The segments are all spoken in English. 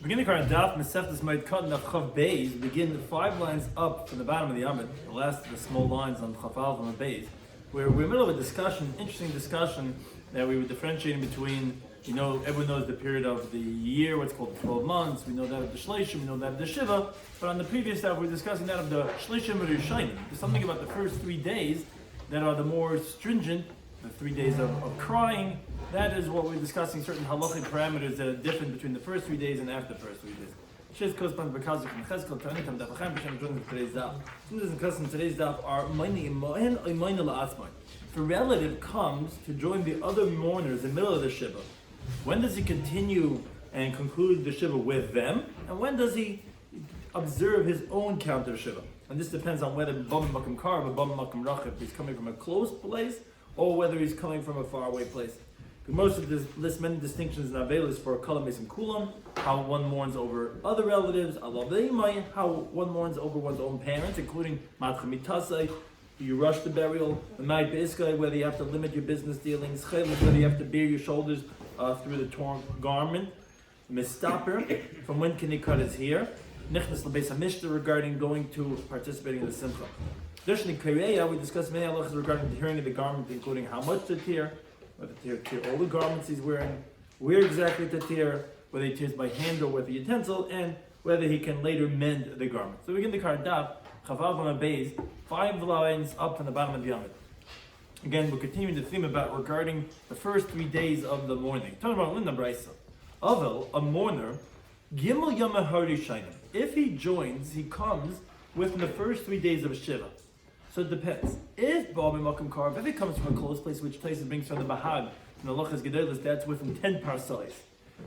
Beginning our Daf Mesechtas Moed Katan Daf begin the 5 lines up from the bottom of the Amud, the small lines on Chafal from the base, where we're in the middle of a discussion, interesting discussion that we were differentiating between, everyone knows the period of the year, what's called the 12 months, we know that of the Shleishim, we know that of the Shiva, but on the previous Daf we were discussing that of the Shleishim or Yerushalayim. There's something about the first 3 days that are the more stringent, the 3 days of crying. That is what we're discussing, certain halachic parameters that are different between the first 3 days and after the first 3 days. Today's daf are if a relative comes to join the other mourners in the middle of the Shiva, when does he continue and conclude the Shiva with them? And when does he observe his own count of Shiva? And this depends on whether Bam Makam Kar or Bam Makam Rachib, he's coming from a close place or whether he's coming from a faraway place. Most of this lists many distinctions in Avelis for Kalamis and Kulam, how one mourns over other relatives, how one mourns over one's own parents, including Matchamitasai, you rush the burial, the Maid Beiskai, whether you have to limit your business dealings, Chelik, whether you have to bare your shoulders through the torn garment, Mistaper, from when Kinikot is here, Nichnas Lebeis HaMishta regarding going to participating in the Simcha. Additionally, Kireya, we discussed many halachas regarding the tearing of the garment, including how much to tear, whether to tear all the garments he's wearing, where exactly to tear, whether he tears by hand or with a utensil, and whether he can later mend the garment. So we begin the Daf, Chavav on a base, 5 lines up from the bottom of the Yomit. Again, we're continuing the theme about regarding the first 3 days of the mourning. Talking about Linda Braisa. Avel, a mourner, Gimel Yama Harishainim. If he joins, he comes within the first 3 days of Shiva. So it depends. If Ba'al Makam Karv, if it comes from a close place, which place it brings from the Bahag, from the Lochas Gedolos, that's within 10 parsais.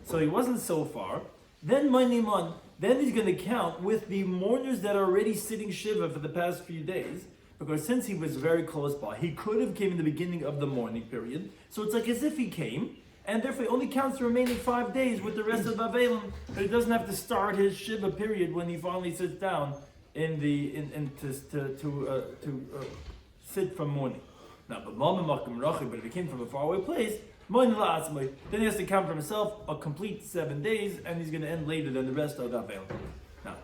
So he wasn't so far. Then Maniman, then he's going to count with the mourners that are already sitting Shiva for the past few days, because since he was very close by, he could have came in the beginning of the mourning period. So it's like as if he came, and therefore he only counts the remaining 5 days with the rest of the Avelim, but he doesn't have to start his Shiva period when he finally sits down to sit from mourning. Now, but if he came from a faraway place, then he has to count for himself a complete 7 days, and he's going to end later than the rest of the Avelim. Now,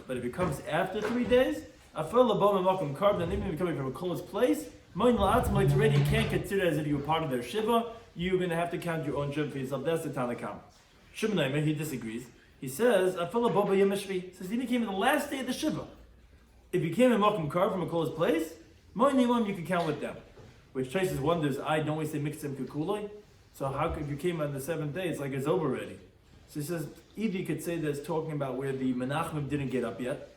but if he comes after 3 days, then even if you're coming from a close place, it's already, you can't consider it as if you were part of their Shiva. You're going to have to count your own Shiva for yourself. That's the Tanakam. Shimon, he disagrees. He says, since he came in the last day of the Shiva, if you came in Makam Kar from a close place, you can count with them. Which Traces wonders, don't we say Mixim Kukuloi? So how could, if you came on the 7th day, it's like it's over already. So he says, either you could say that it's talking about where the Menachem didn't get up yet,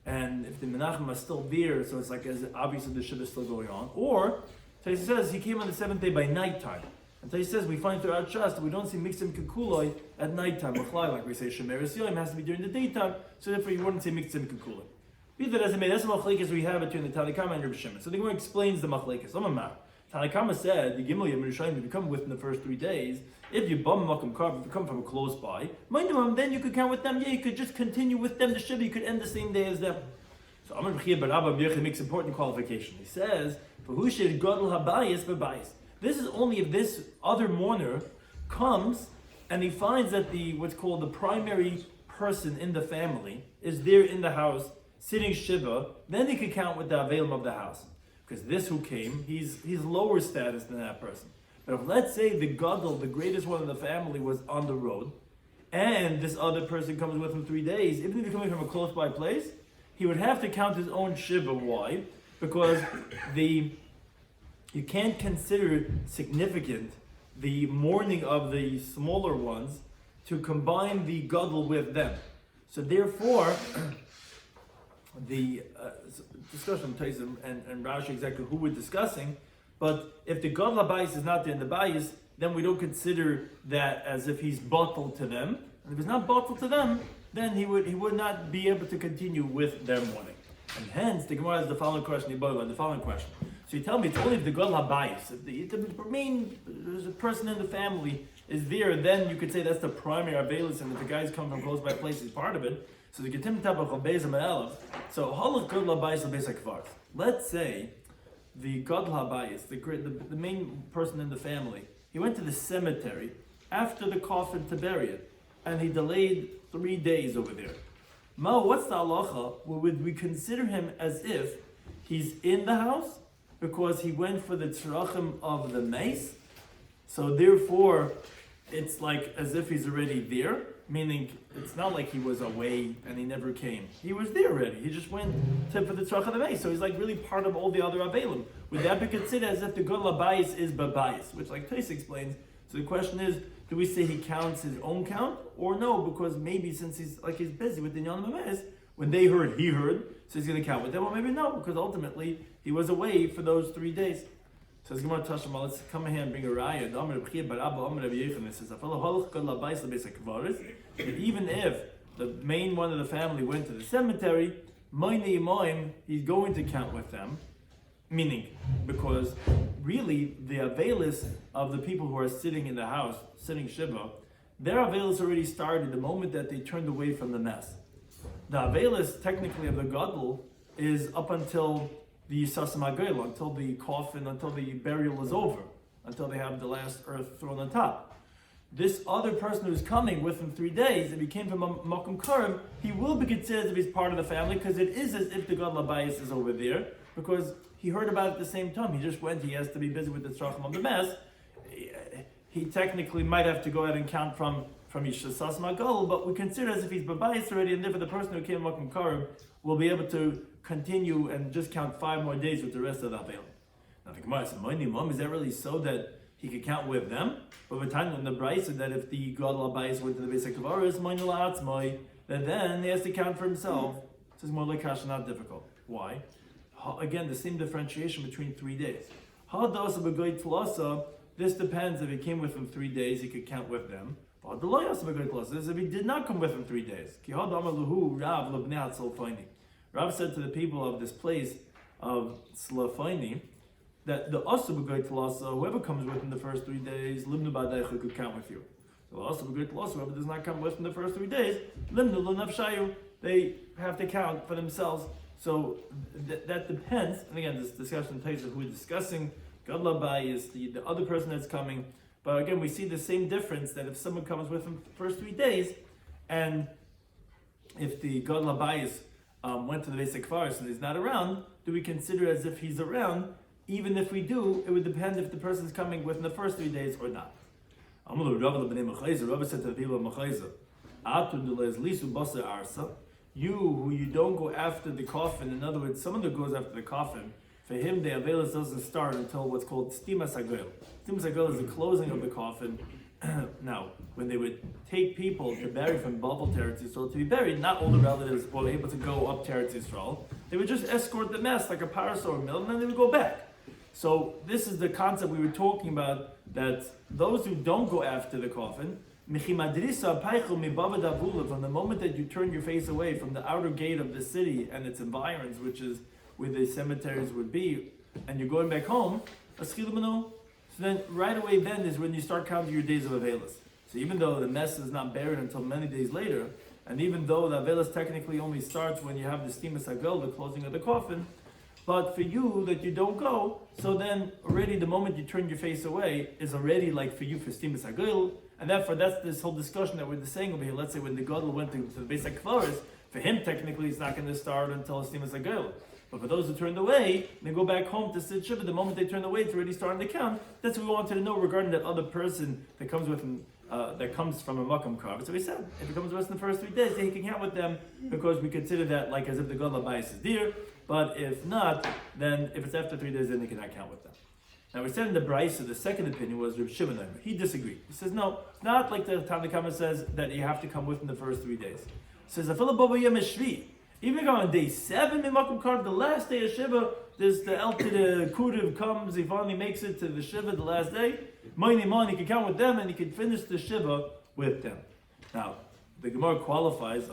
and if the Menachem are still there, so it's like as obviously the Shiva is still going on, or so he says he came on the 7th day by nighttime. And so he says we find throughout Shas that we don't see Mixim Kukuloi at nighttime, like we say Shemeres Yoim has to be during the daytime, so therefore you wouldn't say Mixim Kukuloi. Be that as it may, that's the machlekes we have between the Tanakama and Rabbi Shimon. So the Gemara explains the machlekes. Tanakama said the Gimel Yom Yerushalayim, if you come within the first 3 days, if you bum Makam Karv, if you come from a close by, then you could count with them. Yeah, you could just continue with them. The Shiva, you could end the same day as them. So Amar B'chia Barabba makes important qualification. He says, "For who should gadol habayis b'bayis." This is only if this other mourner comes and he finds that the what's called the primary person in the family is there in the house sitting Shiva, then he could count with the Avelim of the house. Because this who came, he's lower status than that person. But if let's say the Gadol, the greatest one in the family, was on the road, and this other person comes with him 3 days, even if he's coming from a close by place, he would have to count his own Shiva. Why? Because you can't consider significant the mourning of the smaller ones to combine the Gadol with them. So therefore, the discussion Taisim and Rashi exactly who we're discussing, but if the Gadol HaBayis is not there in the Bayis, then we don't consider that as if he's bottled to them. And if he's not bottled to them, then he would not be able to continue with their mourning. And hence, the Gemara has the following question, So you tell me it's only if the Gadol HaBayis, if the main person in the family is there, then you could say that's the primary Avelis, and if the guys come from close by place, he's part of it. So the Getim Tabach Bezam Elef. So Halach Gadol HaBayis LeBeis. Let's say the Gadol HaBayis, the main person in the family, he went to the cemetery after the coffin to bury it. and he delayed 3 days over there. Mo, what's the halacha? Would we consider him as if he's in the house because he went for the tzrachim of the mace? So therefore, it's like as if he's already there, meaning it's not like he was away and he never came. He was there already. He just went for the tzrach of the mace. So he's like really part of all the other avelim. Would that be considered as if the gadol habayis is babayis, which like Tais explains? So the question is, do we say he counts his own count or no? Because maybe since he's busy with the Inyan Mames, when they heard, he heard, so he's going to count with them. Or maybe no, because ultimately he was away for those 3 days. So Gemara Tashma, let's come here and bring a raya. It says, even if the main one of the family went to the cemetery, he's going to count with them. Meaning, because really the avelis of the people who are sitting in the house, sitting shiva, their avelis already started the moment that they turned away from the mess. The avelis technically of the gadol is up until the Sasam HaGoyla, until the coffin, until the burial is over, until they have the last earth thrown on top. This other person who's coming within 3 days, if he came from Makom Karim, he will be considered as if he's part of the family, because it is as if the gadol habayis is over there, because he heard about it at the same time. He just went, he has to be busy with the tzrachim of the mess. He technically might have to go ahead and count from Yishas Sasma Gol, but we consider as if he's babayis already, and therefore the person who came Makom Karim will be able to continue and just count 5 more days with the rest of the Avelim. Now the Gemara says, is that really so that he could count with them? But the time when the Bryce said that if the gadol habayis went to the Beis HaKavaris, then he has to count for himself. This is more like Kasha, not difficult. Why? Again, the same differentiation between 3 days. This depends. If he came with him 3 days, he could count with them. This if he did not come with him 3 days. Rav said to the people of this place of Slafaini that the whoever comes with him the first 3 days, could count with you. Whoever does not come with him the first 3 days, they have to count for themselves. So that depends, and again, this discussion takes who we're discussing. Gadol habayis is the other person that's coming. But again, we see the same difference that if someone comes with him the first 3 days, and if the gadol habayis went to the Beis HaKvaris and he's not around, do we consider as if he's around? Even if we do, it would depend if the person's coming within the first 3 days or not. Rabbi said to the people of Mechayza, you who don't go after the coffin, in other words, someone that goes after the coffin, for him the avelis doesn't start until what's called stimas hagel. Stimas hagel is the closing of the coffin. Now, when they would take people to bury from Bavel to Eretz Yisrael to be buried, not all the relatives were able to go up to Eretz Yisrael. They would just escort the mess like a parasol or mill, and then they would go back. So this is the concept we were talking about, that those who don't go after the coffin, from the moment that you turn your face away from the outer gate of the city and its environs, which is where the cemeteries would be, and you're going back home, so then right away then is when you start counting your days of Avelis. So even though the mess is not buried until many days later, and even though the Avelis technically only starts when you have the Stimas Hagel, the closing of the coffin, but for you that you don't go, so then already the moment you turn your face away is already like for you for Stimas Hagel, and therefore that's this whole discussion that we're saying over here. Let's say when the Gadol went to the Beis HaKvaris, for him technically it's not going to start until Stimas Hagel. But for those who turned away, they go back home to sit Shiva. The moment they turn away, it's already starting to count. That's what we wanted to know regarding that other person that comes with him, that comes from a Makam Kav. So we said, if he comes with us in the first 3 days, then he can count with them because we consider that like as if the gadol habayis is there. But if not, then if it's after 3 days, then they cannot count with them. Now we said in the Brisa, the second opinion was Reb Shimon. He disagreed. He says, no, it's not like the Tanakh says that you have to come within the first 3 days. He says, even on day 7 in Makom Kav, the last day of Shiva, there's the El to the Kudiv comes, he finally makes it to the Shiva the last day. He can count with them and he can finish the Shiva with them. Now, the Gemara qualifies, he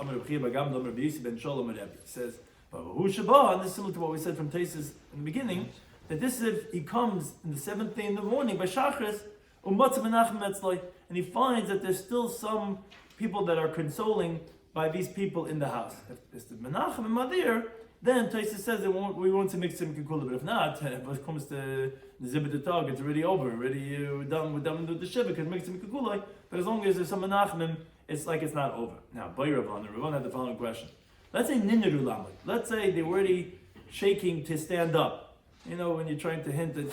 says, and this is similar to what we said from Taisus in the beginning, that this is if he comes in the 7th day in the morning by Shachris, and he finds that there's still some people that are consoling by these people in the house. If it's the Menachem and Madir, then Taisus says that we want to make some kikula. But if not, if it comes to the Zibit Tag, it's already over. We're done with the Shiva because make some kikula. But as long as there's some Menachem it's like it's not over. Now, Boy Ravon had the following question. Let's say Ninneru Lamed. Let's say they were already shaking to stand up. You know, when you're trying to hint that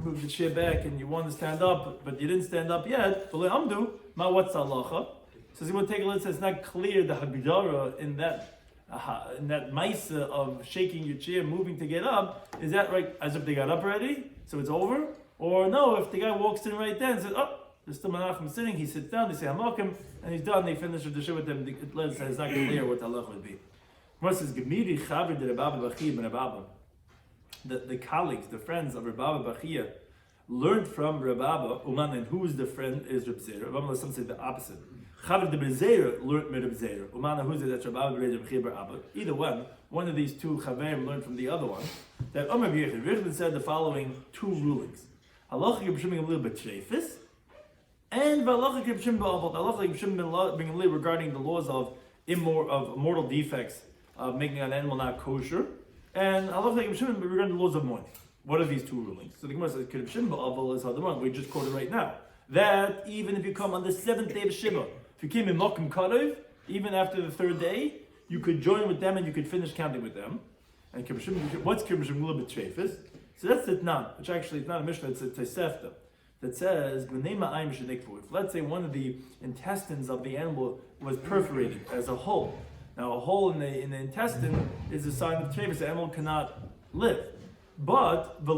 move the chair back and you want to stand up, but you didn't stand up yet. What's the halacha? So he will take a look. It's not clear the hagdara in that maisa of shaking your chair, moving to get up. Is that right? As if they got up already, so it's over? Or no? If the guy walks in right then and says, "Oh, there's still Menachem sitting," he sits down. They say Hamakim, and he's done. They finish with the shir with them. It's not clear what the halacha would be. Says Gemiri Chaver de Rabbi Bachia ben Rabbi. The colleagues, the friends of Rabbi Bachia, learned from Rabbi Uman, and who is the friend is Reb Zera. Rabbi some say the opposite. Chaver de Zera learned from Reb Zera. Uman, who's it? That's Rabbi Bachia bar Abba. Either one of these two Chaverim learned from the other one. That Omer B'Yechid said the following two rulings: Halacha Reb Shimon a little bit treifus, and Halacha Reb Shimon ba'avot. Halacha Reb Shimon regarding the laws of mortal defects of making an animal not kosher, and halacha Reb Shimon regarding the laws of moed. What are these two rulings? So the Gemara says Reb Shimon ba'avot is hadamar. We just quoted right now that even if you come on the 7th day of Shiva, if you came in Moed Katan Daf, even after the 3rd day, you could join with them and you could finish counting with them. And what's Reb Shimon a little bit treifus? So that's it now, which actually is not a Mishnah, it's a Tosefta that says, if let's say one of the intestines of the animal was perforated as a hole. Now a hole in the intestine is a sign of treifus, the animal cannot live. But the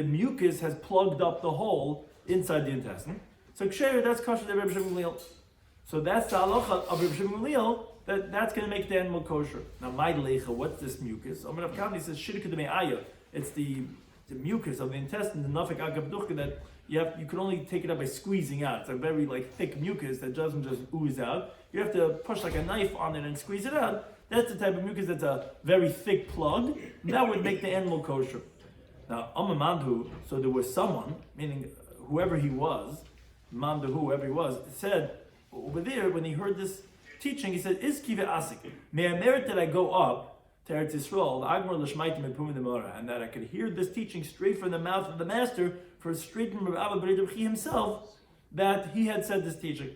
mucus has plugged up the hole inside the intestine. So ksher, that's kosher to Reb Shimon Gamliel. So that's the halacha of Reb Shimon Gamliel, that's going to make the animal kosher. Now, my lecha, what's this mucus? Omer Avkami says, shirika de me'aya. It's the mucus of the intestine, the nafik agabduchka, that you can only take it up by squeezing out. It's a very thick mucus that doesn't just ooze out. You have to push like a knife on it and squeeze it out. That's the type of mucus that's a very thick plug. That would make the animal kosher. Now, Amamandhu, so there was someone, meaning whoever he was, Mamdu, whoever he was, said over there when he heard this teaching, he said, "Is kiva asik? May I merit that I go up to Eretz Yisrael, and that I could hear this teaching straight from the mouth of the master, for straight from Rabbi B'Rei himself, that he had said this teaching."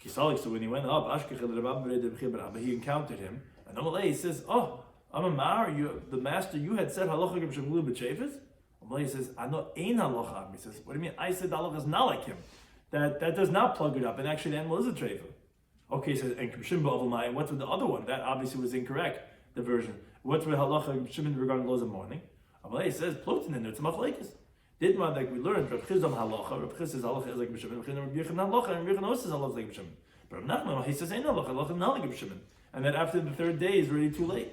So when he went up, he encountered him, and Amalei says, "Oh, Amamar, the master, you had said halacha Reb Shimon b'Treifus." Amalei says, "I know ein halacha." He says, "What do you mean? I said the halacha is not like him. That does not plug it up, and actually the animal is a treifa." Okay, so and what's with the other one? That obviously was incorrect, the version. What's with halacha Shimon regarding laws of mourning? Amalei says, "Plotin in it's machlekes." Did man like we learned Rav Chizam halacha, Rav Chiz's halacha is like Shimon, Rav Yechon halacha, and Rav Yechon is halacha like Shimon. But Rav Nachman he says ain't halacha not like Shimon, and then after the 3rd day is already too late.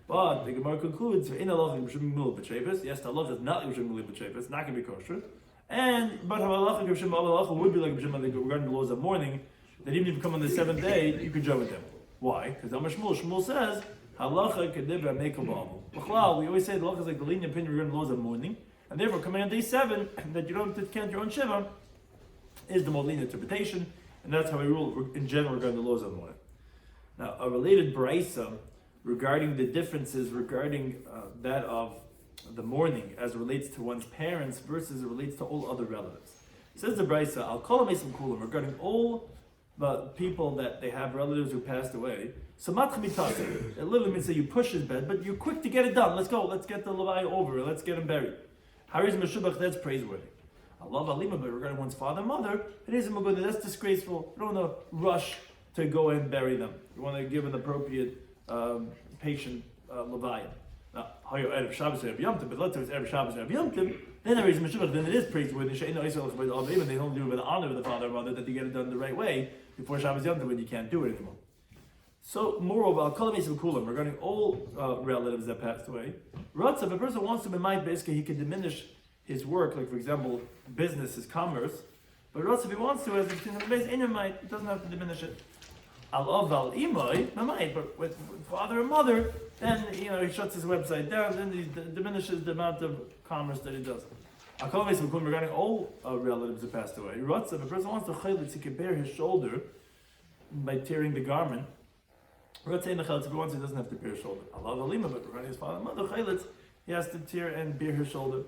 But the Gemara concludes in halacha like Shimon b'treifus. Yes, the halacha is not like Shimon b'treifus. It's not going to be kosher. But halacha like Shimon halacha would be like Shimon regarding the laws of mourning. That even if you come on the 7th day, you could join with them. Why? Because Shmuel says halacha kedibra meikol ba'avu. We always say the halacha is like the lenient opinion regarding the laws of mourning. And therefore, coming on day 7, that you don't have to count your own shiva, is the more lenient interpretation, and that's how we rule in general regarding the laws of moed. Now, a related brisa regarding the differences regarding that of the mourning as it relates to one's parents versus it relates to all other relatives. It says the brisa, "I'll call them kulam," regarding all the people that they have relatives who passed away. Samat chamitasa. It literally means that you push his bed, but you're quick to get it done. Let's go. Let's get the levaya over. Let's get him buried. Hariz Meshubach, that's praiseworthy. Allah Alima, but regarding one's father and mother, it isn't good. That's disgraceful. You don't want to rush to go and bury them. You want to give an appropriate, patient levaya. Now, Erev Shabbos Erev Yom Tov, but let's say it's Erev Shabbos Erev Yom Tov, then Hariz Meshubach, then it is praiseworthy. They don't do it with the honor of the father and mother, that you get it done the right way before Shabbos Yom Tov when you can't do it anymore. So, moreover, I'll call him kulam regarding all relatives that passed away. Ratz, if a person wants to be made, basically he can diminish his work, like for example, business is commerce. But Ratz, if he wants to, as a base in might, it doesn't have to diminish it. Al imoy, but with father and mother, then he shuts his website down, then he diminishes the amount of commerce that he does. I'll call him kulam regarding all relatives that passed away. Ratz, if a person wants to chaylit, he can bear his shoulder by tearing the garment. If he wants, he doesn't have to bear his shoulder. Allah Alima, but regarding his father and mother, he has to tear and bear his shoulder.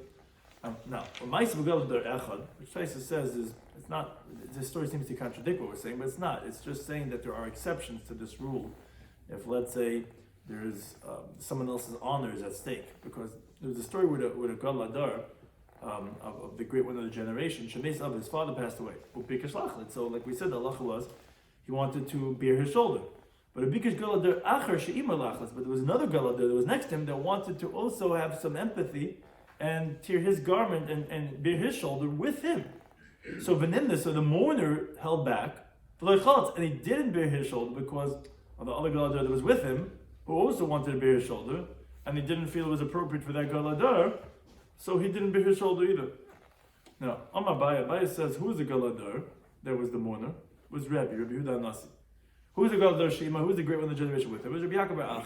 Now, what Ma'aseh B'Galadar Echad, which Taisa says is, it's not, this story seems to contradict what we're saying, but it's not. It's just saying that there are exceptions to this rule. If, let's say, there's someone else's honor is at stake, because there was a story with a Galadar, of the great one of the generation, Shemeis of his father passed away. So, like we said, the halacha was, he wanted to bear his shoulder. But there was another Galadar that was next to him that wanted to also have some empathy and tear his garment and bear his shoulder with him. So the mourner held back, and he didn't bear his shoulder because of the other Galadar that was with him, who also wanted to bear his shoulder, and he didn't feel it was appropriate for that Galadar, so he didn't bear his shoulder either. Now, Amar Baya says, who was the Galadar that was the mourner? It was Rabbi Yehuda Nasi. Who was the Galadar Shema? Who was the great one of the generation with him? It was Rabbi Yaakov Bar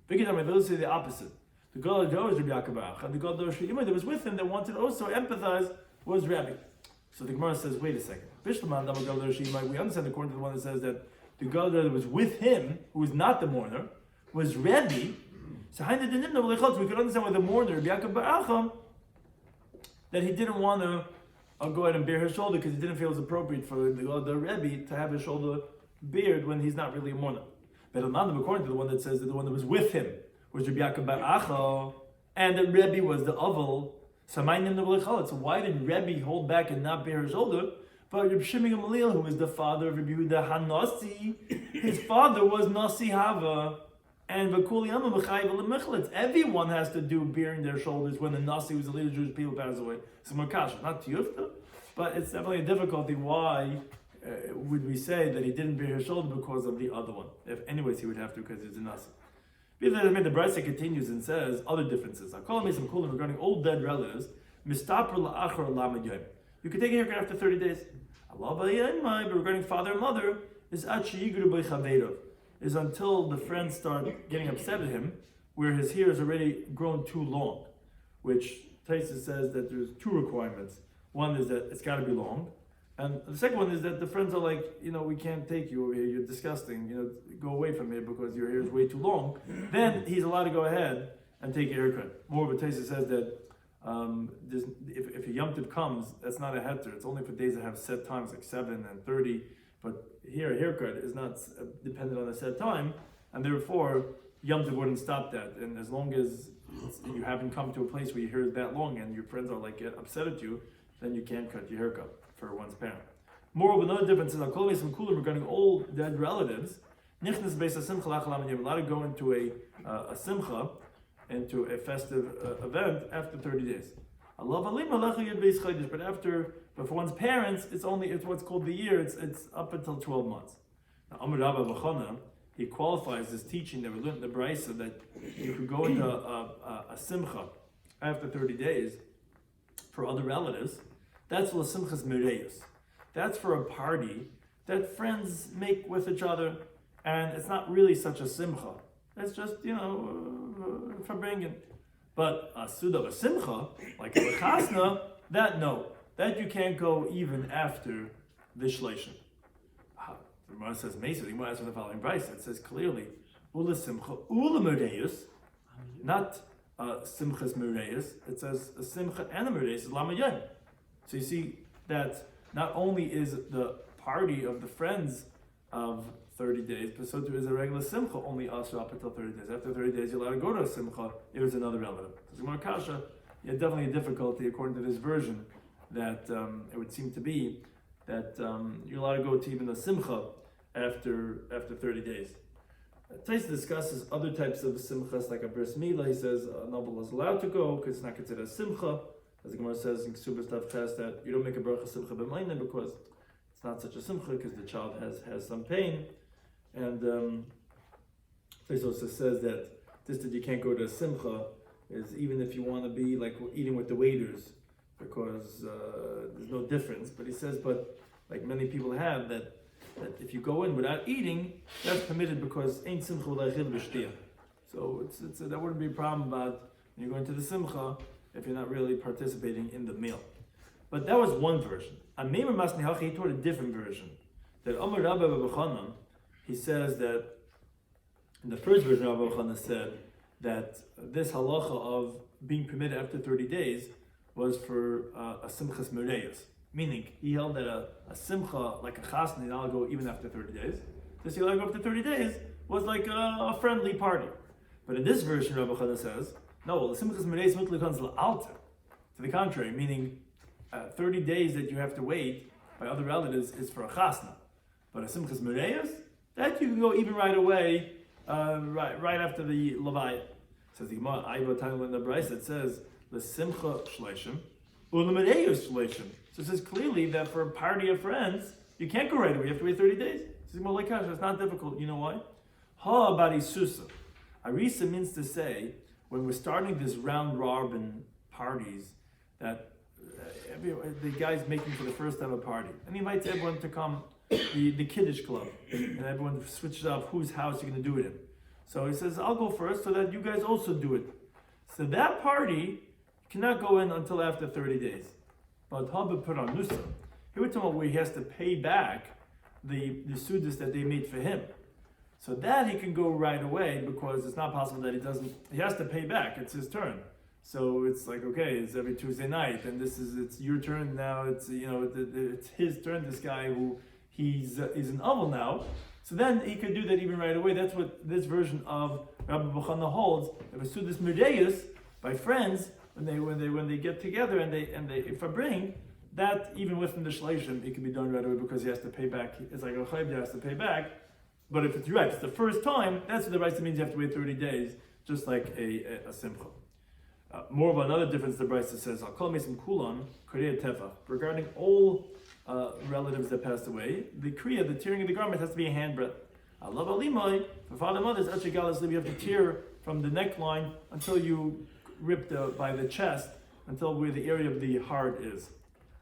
Acha. Those say the opposite. The Galadar was Rabbi Yaakov Bar Acha. The Galadar Shema that was with him that wanted to also empathize was Rabbi. So the Gemara says, wait a second. We understand according to the one that says that the Galadar that was with him, who was not the mourner, was Rabbi. So we could understand why the mourner, Rabbi Yaakov Bar Acha, that he didn't want to go ahead and bear his shoulder because he didn't feel it was appropriate for the Rebbe to have his shoulder bared when he's not really a mourner. But according to the one that says that the one that was with him was Rabbi Yaakov Bar Acha, and the Rebbe was the Aval. So why did Rebbe hold back and not bear his shoulder? But Rabbi Shimon Gamaliel, who was the father of Rabbi Yehuda Hanasi, his father was Nasi Hava. And everyone has to do bearing their shoulders when the Nasi, who's the leader of Jewish people, passes away. It's Makasha, not Tiyufta, but it's definitely a difficulty. Why would we say that he didn't bear his shoulder because of the other one? If anyways, he would have to because he's a Nasi. The Brisa continues and says other differences. I call some cool regarding old dead relatives. You can take a haircut after 30 days. But regarding father and mother, is is until the friends start getting upset at him, where his hair has already grown too long, which Taisa says that there's two requirements. One is that it's got to be long, and the second one is that the friends are like, we can't take you over here, you're disgusting, go away from here because your hair is way too long. Then he's allowed to go ahead and take a haircut. Moreover, Taisa says that if a Yom Tov comes, that's not a heter, it's only for days that have set times like 7 and 30, but here a haircut is not dependent on a set time, and therefore Yom Tov wouldn't stop that. And as long as you haven't come to a place where your hair is that long and your friends are like get upset at you, then you can't cut your haircut for one's parent. Moreover, another difference is regarding old dead relatives. You're allowed to go into a simcha, into a festive event after 30 days. But for one's parents, it's what's called the year. It's up until 12 months. Now, Amar Rabba B'chana, he qualifies this teaching that we learned in the Brisa that you could go into a simcha after 30 days for other relatives. That's la simchas mereyus. That's for a party that friends make with each other, and it's not really such a simcha. It's just for bringing. But a suda of a simcha, like a chasna, that you can't go even after the shleishim. The Gemara says Mesa. The Gemara asks from the following Brisa. It says clearly, ula simcha ula mereyus, not simchas mereyus. It says a simcha and a mereyus is lamayan. So you see that not only is the party of the friends of 30 days, but so too is a regular simcha only also up until 30 days. After 30 days, you're allowed to go to a simcha if it's another relative. So Gemara Kasha, you have definitely a difficulty according to this version that it would seem to be that you're allowed to go to even a simcha after 30 days. Taisa discusses other types of simchas like a bris milah. He says a noble is allowed to go because it's not considered a simcha. As the Gemara says in Ksubas Daf Ches that you don't make a bracha simcha b'mayna because it's not such a simcha because the child has some pain. And Taisa also says that you can't go to a simcha is even if you want to be like eating with the waiters because there's no difference. But he says, but like many people have that if you go in without eating, that's permitted because ain't simcha l'achil b'shtiyah. So that wouldn't be a problem about when you're going to the simcha if you're not really participating in the meal. But that was one version. Ameimer Masnihachi, he taught a different version. That Amar Rabba B'chanan, he says that in the first version Rabba B'chanan said that this halacha of being permitted after 30 days was for a simchas mereyos, meaning he held that a simcha, like a chasna, is allowed to go even after 30 days. This he allowed to go after 30 days was like a friendly party. But in this version, Rabbi Chana says, no, the simchas mereyos mutley comes l'alter. To the contrary, meaning 30 days that you have to wait by other relatives is for a chasna. But a simchas mereyos, that you can go even right away, right after the levaya. Says the Gemara, Ayva time when the Bryce that says the simcha shleishim, u'lemereyos shleishim. So it says clearly that for a party of friends, you can't go right away. You have to wait 30 days. It says, well, like it's not difficult. You know why? Ha barisusa. Arisa means to say when we're starting this round robin parties that the guy's making for the first time a party, and he invites everyone to come. The Kiddush club, and everyone switches up whose house you're going to do it in. So he says, I'll go first so that you guys also do it. So that party cannot go in until after 30 days. But Haba put on Nusa. Here we're talking about where he has to pay back the sudas that they made for him. So that he can go right away because it's not possible that he has to pay back. It's his turn. So it's like, okay, it's every Tuesday night, and it's your turn now. It's it's his turn. This guy who he's an oval now, so then he could do that even right away. That's what this version of Rabbi Bechana holds. If a sudas mereyos by friends when they get together and they if I bring that even within the shleishim, it can be done right away because he has to pay back. It's like a chayv, he has to pay back. But if it's right, it's the first time. That's what the Brisa means. You have to wait 30 days, just like a simcha. More of another difference. The Brisa says, "I'll call me some kulan kriya tefach." Regarding all relatives that passed away, the kriya, the tearing of the garment, has to be a handbreadth. I love alimai for father and mothers. You have to tear from the neckline until you rip by the chest until where the area of the heart is.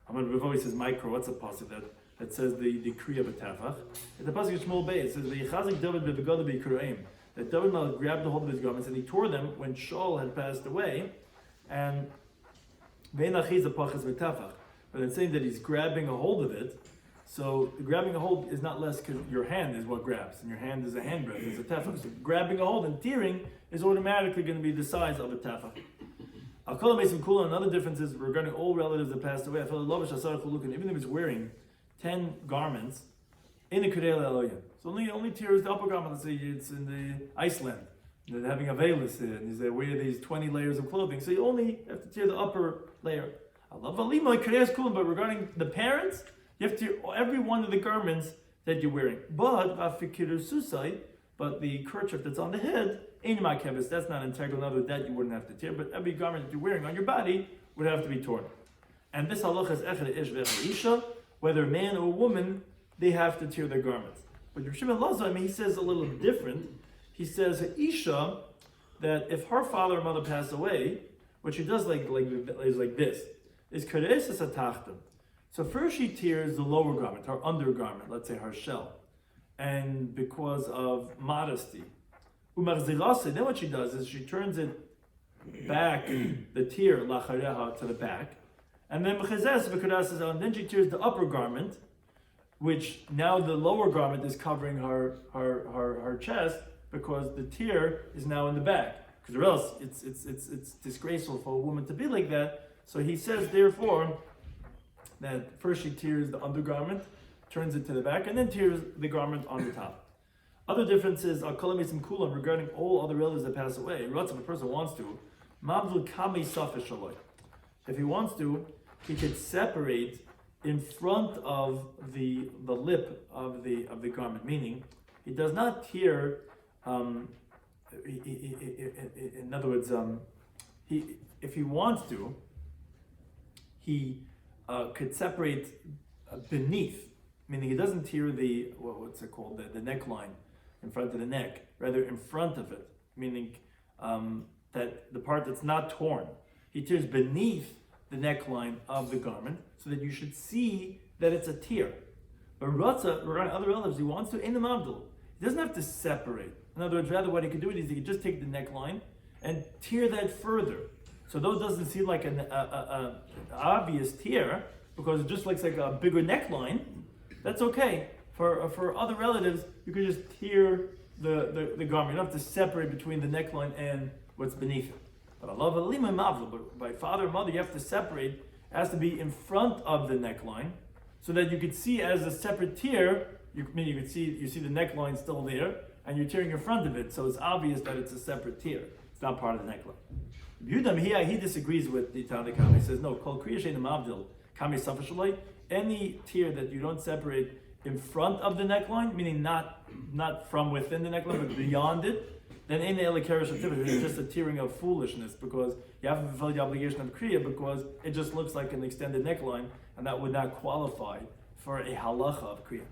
Rav always says micro. What's a pasuk that says the kriya of a tefach? The pasuk is Shmuel Bey. It says v'yichazik David b'begada b'kuraim. That David grabbed the hold of his garments and he tore them when Shaul had passed away, and ve'nachiz apachas v'tefach. But it's saying that he's grabbing a hold of it. So grabbing a hold is not less because your hand is what grabs, and your hand is a handbreadth, it's a tefach. So grabbing a hold and tearing is automatically going to be the size of a tefach. I'll call it Kula. Another difference is regarding all relatives that passed away. I felt even if he's wearing 10 garments in a Kedei Eloyim. So only tears the upper garment. Let's say it's in the Iceland. They're having a veilus and they wear these 20 layers of clothing. So you only have to tear the upper layer. I love Alima, Kedei Kula, but regarding the parents, you have to tear every one of the garments that you're wearing. But the kerchief that's on the head, that's not integral. In other words, that you wouldn't have to tear, but every garment that you're wearing on your body would have to be torn. And this halacha is echad ish ve'echad isha, whether a man or a woman, they have to tear their garments. But Rabbi Shimon Lazar, he says a little different. He says isha that if her father or mother pass away, what she does is like this is kareses atachtim. So first she tears the lower garment, her undergarment, let's say her shell, and because of modesty. Then what she does is she turns it back, the tear lachareha to the back, and then then she tears the upper garment, which now the lower garment is covering her chest because the tear is now in the back. Because or else it's disgraceful for a woman to be like that. So he says therefore that first she tears the undergarment, turns it to the back, and then tears the garment on the top. Other differences are kalamis and kulam regarding all other relatives that pass away. If a person wants to, if he wants to, he could separate in front of the lip of the garment, meaning he does not tear. In other words, if he wants to, he could separate beneath, meaning he doesn't tear the neckline in front of the neck, rather in front of it, meaning that the part that's not torn, he tears beneath the neckline of the garment so that you should see that it's a tear. But regarding other relatives, he wants to in the mabdul. He doesn't have to separate. In other words, rather what he could do is he could just take the neckline and tear that further. So though it doesn't seem like an obvious tear, because it just looks like a bigger neckline, that's okay. For other relatives, you could just tear the garment. You don't have to separate between the neckline and what's beneath it. But by father and mother, you have to separate. It has to be in front of the neckline, so that you could see as a separate tear. You see the neckline still there, and you're tearing in front of it, so it's obvious that it's a separate tear. It's not part of the neckline. Yudam he disagrees with the Tanakh. He says no. Kol kriya she'ein mavdil kami safa shaloi. Any tear that you don't separate in front of the neckline, meaning not from within the neckline, but beyond it, then ein ele kerish activity. It's just a tearing of foolishness, because you haven't fulfilled the obligation of kriya, because it just looks like an extended neckline, and that would not qualify for a halacha of kriya.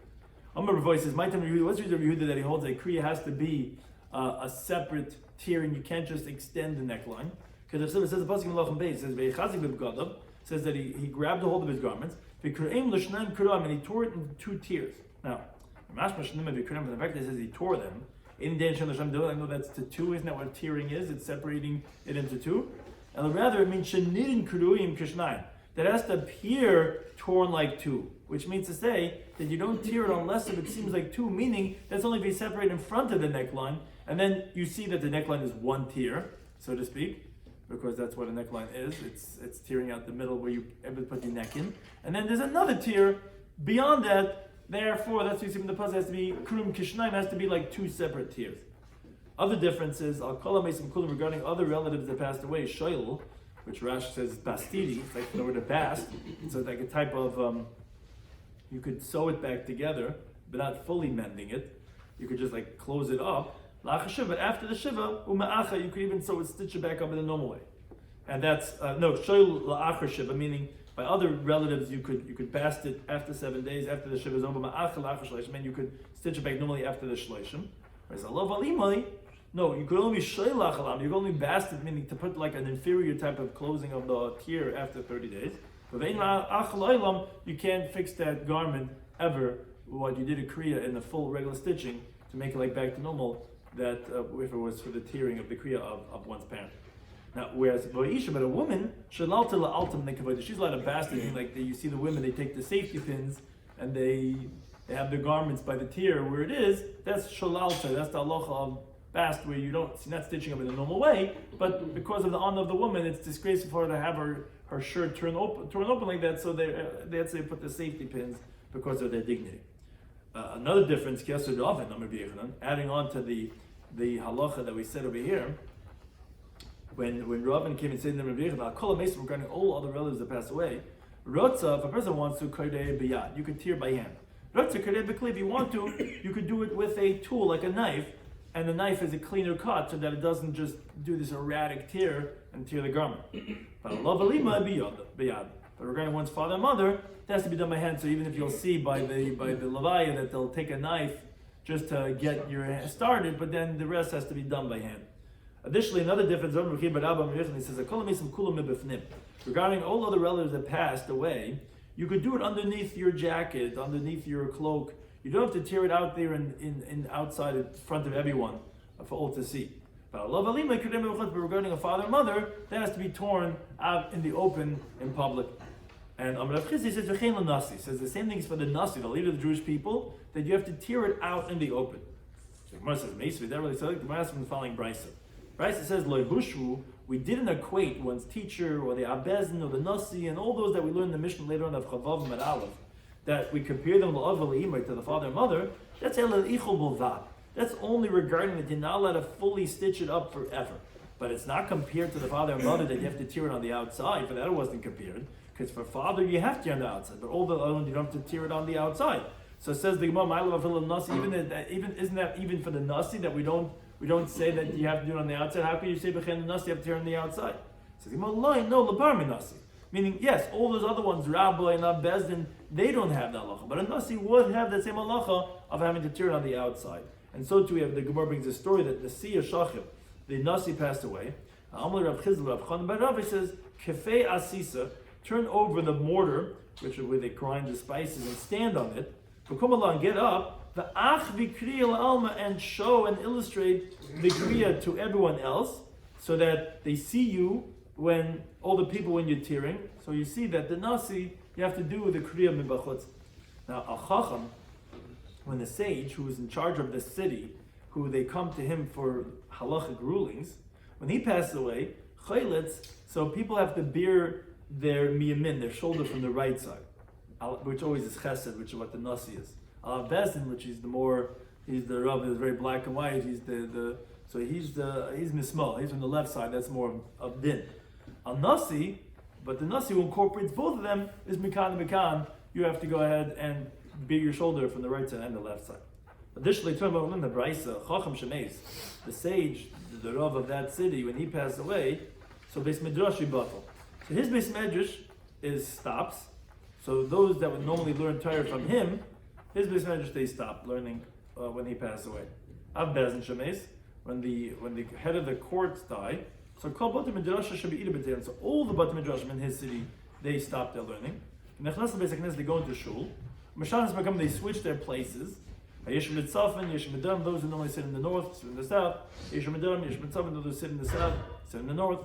Amar Ravoy says, "My time Yehuda, what's the reason of Yehuda that he holds that kriya has to be a separate tear, and you can't just extend the neckline?" Because it says the pasuk in Lachem Beis says that he grabbed a hold of his garments, and he tore it into two tears. Now, the fact that it says he tore them, I know that's to two. Isn't that what tearing is? It's separating it into two. And rather, it means that has to appear torn like two, which means to say that you don't tear it unless if it seems like two, meaning that's only if you separate in front of the neckline, and then you see that the neckline is one tear, so to speak, because that's what a neckline is. It's tearing out the middle where you ever put your neck in, and then there's another tear beyond that. Therefore, that's what you see in the puzzle, has to be krum kishnaim, has to be like two separate tears. Other differences, I'll call them kulam regarding other relatives that passed away. Shoyl, which Rashi says is bastidi, it's like the word of bast. So it's like a type of you could sew it back together, but not fully mending it. You could just like close it up. But after the shiva, uma'acha, you could even stitch it back up in the normal way. And that's shoyl la'achar shiva, meaning by other relatives you could bast it after 7 days after the shiva is over. Ma'acha la'achar shleishim, and you could stitch it back normally after the shleishim. Whereas alav alimai, no, you could only shoyl la'achalam. You could only bast it, meaning to put like an inferior type of closing of the tear after 30 days. You can't fix that garment ever. What you did a kriya in the full regular stitching to make it like back to normal. That if it was for the tearing of the kriya of one's parent. Now, whereas but a woman, she's allowed to bast it. Like you see the women, they take the safety pins and they have their garments by the tear where it is. That's shalalta. That's the halacha of bast, where you're not stitching up in the normal way. But because of the honor of the woman, it's disgraceful for her to have her shirt torn open like that. So they put the safety pins because of their dignity. Another difference, adding on to the halacha that we said over here, when Ravin came and said to Rabbi Yechon, regarding all other relatives that passed away, Rotza, if a person wants to kodei biyad, you could tear by hand. Rotza kodei b'kli, if you want to, you could do it with a tool like a knife, and the knife is a cleaner cut so that it doesn't just do this erratic tear and tear the garment. But regarding one's father and mother, it has to be done by hand. So even if you'll see by the levaya that they'll take a knife just to get your hand started, but then the rest has to be done by hand. Additionally, another difference, he says, regarding all other relatives that passed away, you could do it underneath your jacket, underneath your cloak. You don't have to tear it out there in outside in front of everyone for all to see. But regarding a father and mother, that has to be torn out in the open in public. And Rav Chizdi says the same thing is for the nasi, the leader of the Jewish people, that you have to tear it out in the open. So Gemara says, Meisvi, that really says, the Gemara from the following brisa. Brisa says, Lo Hushvu, we didn't equate one's teacher or the Abezin or the Nasi and all those that we learned in the Mishnah later on of Chavav and Aleph, that we compare them to the father and mother. That's That's only regarding that you're not allowed to fully stitch it up forever. But it's not compared to the father and mother that you have to tear it on the outside. For that it wasn't compared. Because for father you have to tear on the outside, but all the other ones you don't have to tear it on the outside. So it says the Gemara, isn't that even for the Nasi that we don't say that you have to do it on the outside? How can you say B'chen Nasi you have to tear on the outside? It says no, Labar Nasi. Meaning, yes, all those other ones, Rabbi and Bezdin, they don't have that halacha. But a Nasi would have that same halacha of having to tear it on the outside. And so too, we have the Gemara brings a story that the Siya Shachib, the Nasi passed away. Amalei Rav Chizl Rav Chanan Bar Rav says, Kefei Asisa, turn over the mortar, which is where they grind the spices, and stand on it. But come along, get up, the Ach Vikriya Alma, and show and illustrate the Kriya to everyone else, so that they see you when all the people when you're tearing. So you see that the Nasi, you have to do the Kriya Mibachutz. Now, a Chacham, when the sage who is in charge of the city, who they come to him for halachic rulings, when he passes away, Chaylitz, so people have to bear their miyamin, their shoulder from the right side, which always is chesed, which is what the nasi is. Bezdin, which is he's the Rav, is very black and white. He's he's mismal. He's from the left side. That's more of din. Al nasi, but the nasi who incorporates both of them is mikan and mikan. You have to go ahead and bear your shoulder from the right side and the left side. Additionally, the Braisa, Chacham Shemeis, the sage, the Rav of that city, when he passed away, so Beis Midrash batal. So his Beis Midrash stops. So those that would normally learn Torah from him, his Beis Midrash they stopped learning when he passed away. Av Bezin Shemeis, when the head of the courts died, so Kol Bata Midrash should be Ida. So all the Bata Midrashim in his city, they stopped their learning. And they go into shul. Mashanas become they switch their places. Yeshim Mitzafin, Yeshim Midam, those who normally sit in the north, sit in the south. Yeshim Midam, Yeshim Mitzafin, those who sit in the south, sit in the north.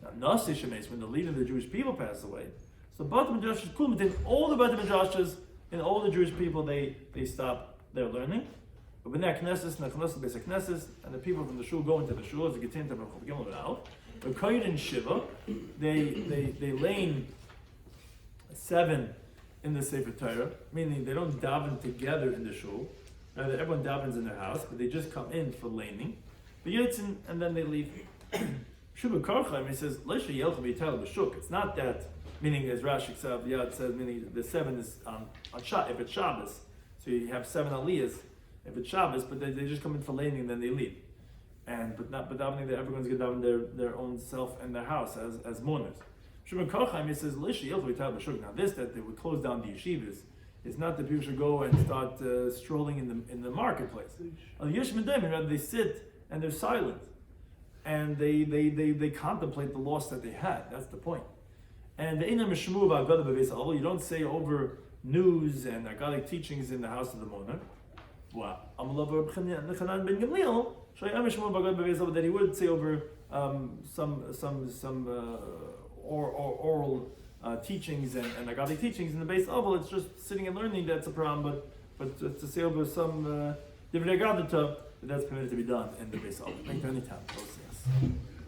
Now, Nasi Shemeis, when the leader of the Jewish people passed away, so Bata Midrash is cool, but all the Bata Midrashas and all the Jewish people, they stop their learning. But when they're Knesses, and the Knesses, basic Knesses, and the people from the shul go into the shul, as a Gitin Tabach Gimel V'al, the Koyin and Shiva, they lane 7 in the Sefer Torah, meaning they don't daven together in the shul. Rather, everyone davens in their house, but they just come in for laning. But Yitzin, and then they leave. Shubha Karchaim, he says, Lesha Yelcha V'yital B'shuk. It's not that, meaning as Rashi says, meaning the 7 is on if it's Shabbos. So you have 7 aliyahs if it's Shabbos, but they just come in for laning and then they leave. But davening that everyone's going to daven their own self in their house as mourners. Shubha Karchaim, he says, Lesha Yelcha V'yital B'shuk. Now this, that they would close down the yeshivas, it's not that people should go and start strolling in the marketplace. Rather they sit and they're silent, and they contemplate the loss that they had. That's the point. And you don't say over news and agadic teachings in the house of the mourner. That he would say over some oral teachings and agadic teachings in the base oval. It's just sitting and learning that's a problem, but to say over some different agadita, that's permitted to be done in the base oval. Thank you anytime.